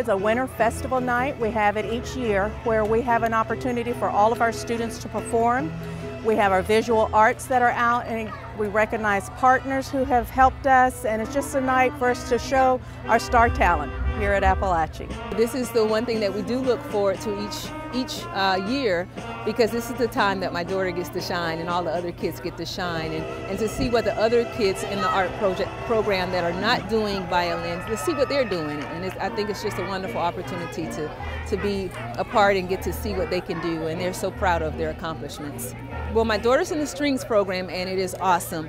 a winter festival night. We have it each year where we have an opportunity for all of our students to perform. We have our visual arts that are out, and we recognize partners who have helped us, and it's just a night for us to show our star talent here at Apalachee. This is the one thing that we do look forward to each year, because this is the time that my daughter gets to shine and all the other kids get to shine, and to see what the other kids in the art program that are not doing violins, to see what they're doing. And I think it's just a wonderful opportunity to be a part and get to see what they can do, and they're so proud of their accomplishments. Well, my daughter's in the strings program, and it is awesome.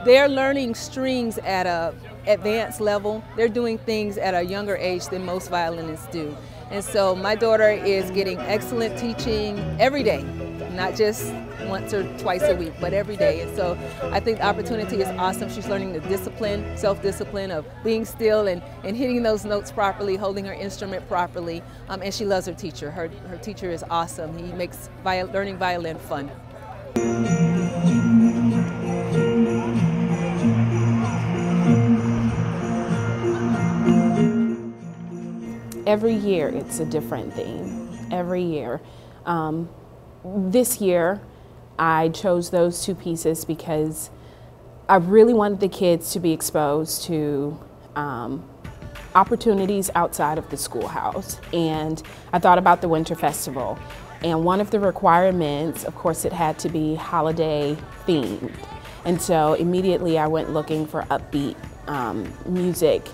They're learning strings at an advanced level. They're doing things at a younger age than most violinists do. And so my daughter is getting excellent teaching every day, not just once or twice a week, but every day. And so I think the opportunity is awesome. She's learning the discipline, self-discipline of being still and hitting those notes properly, holding her instrument properly, and she loves her teacher. Her teacher is awesome. He makes learning violin fun. Every year it's a different theme, every year. This year I chose those two pieces because I really wanted the kids to be exposed to opportunities outside of the schoolhouse. And I thought about the Winter Festival, and one of the requirements, of course, it had to be holiday themed. And so immediately I went looking for upbeat music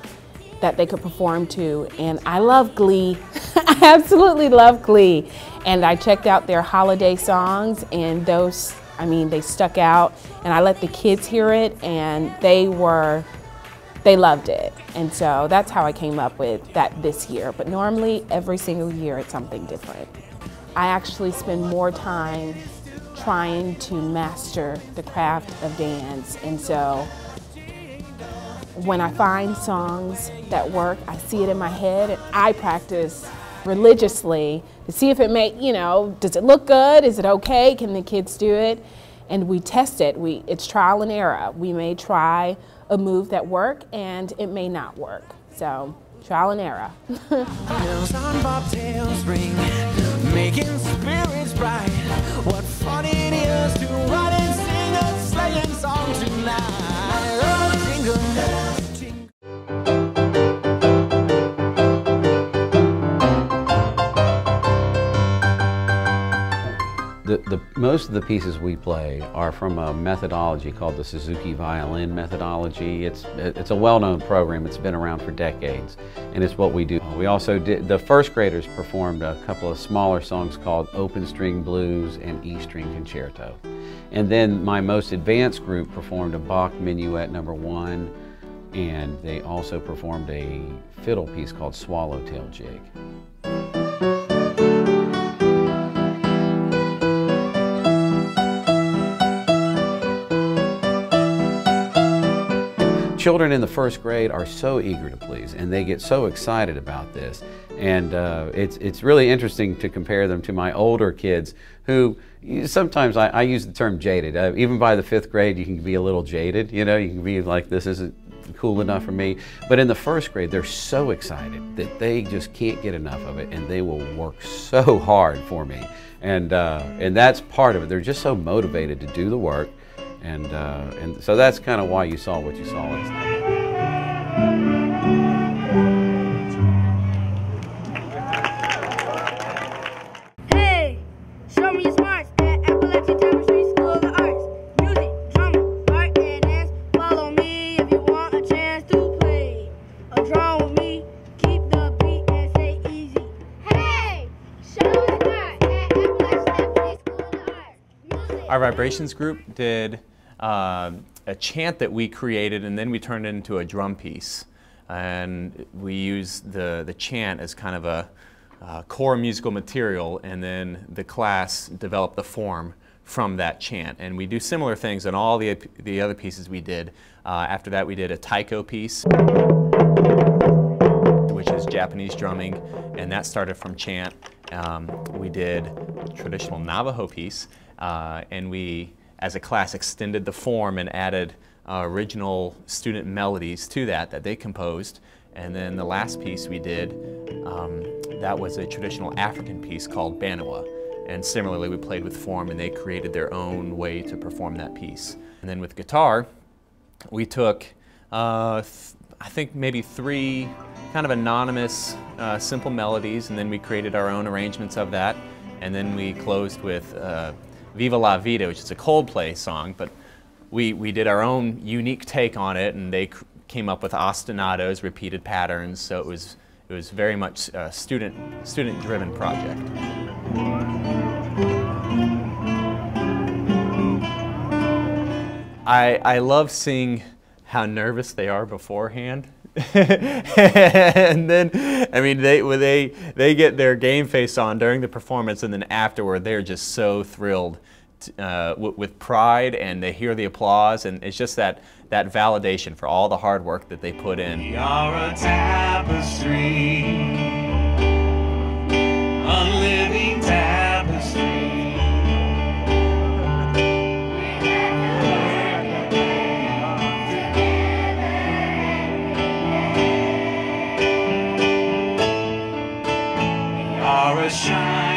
that they could perform to, and I love Glee. I absolutely love Glee. And I checked out their holiday songs, and those, I mean, they stuck out, and I let the kids hear it, and they loved it. And so that's how I came up with that this year. But normally, every single year, it's something different. I actually spend more time trying to master the craft of dance, and so when I find songs that work, I see it in my head, and I practice religiously to see if it does it look good? Is it okay? Can the kids do it? And we test it. It's trial and error. We may try a move that works, and it may not work. So, trial and error. Making spirits bright. What fun it is to ride and sing a sleighing song tonight. Most of the pieces we play are from a methodology called the Suzuki Violin Methodology. It's a well-known program. It's been around for decades, and it's what we do. We also did, the first graders performed a couple of smaller songs called Open String Blues and E String Concerto. And then my most advanced group performed a Bach Minuet No. 1, and they also performed a fiddle piece called Swallowtail Jig. Children in the first grade are so eager to please, and they get so excited about this. And it's really interesting to compare them to my older kids who, sometimes I use the term jaded. Even by the 5th grade, you can be a little jaded, you can be like, this isn't cool enough for me. But in the first grade, they're so excited that they just can't get enough of it, and they will work so hard for me. And that's part of it. They're just so motivated to do the work. And so that's kind of why you saw what you saw last night. Hey, show me your smarts at Apalachee Tapestry School of Arts. Music, drama, art, and dance. Follow me if you want a chance to play a drum with me. Keep the beat and say easy. Hey, show me your smarts at Apalachee Tapestry School of Arts. Music. Our vibrations group did a chant that we created, and then we turned it into a drum piece. And we used the chant as kind of a core musical material, and then the class developed the form from that chant. And we do similar things on all the other pieces we did. After that, we did a taiko piece, which is Japanese drumming, and that started from chant. We did a traditional Navajo piece, and we, as a class, extended the form and added original student melodies to that they composed. And then the last piece we did, that was a traditional African piece called Banawa. And similarly, we played with form, and they created their own way to perform that piece. And then with guitar, we took, I think maybe 3 kind of anonymous, simple melodies, and then we created our own arrangements of that. And then we closed with Viva La Vida, which is a Coldplay song, but we did our own unique take on it, and they came up with ostinatos, repeated patterns, so it was very much a student-driven project. I love seeing how nervous they are beforehand. And then, I mean, they get their game face on during the performance, and then afterward they're just so thrilled with pride, and they hear the applause, and it's just that validation for all the hard work that they put in. We are a tapestry, a living tapestry. We are a shine.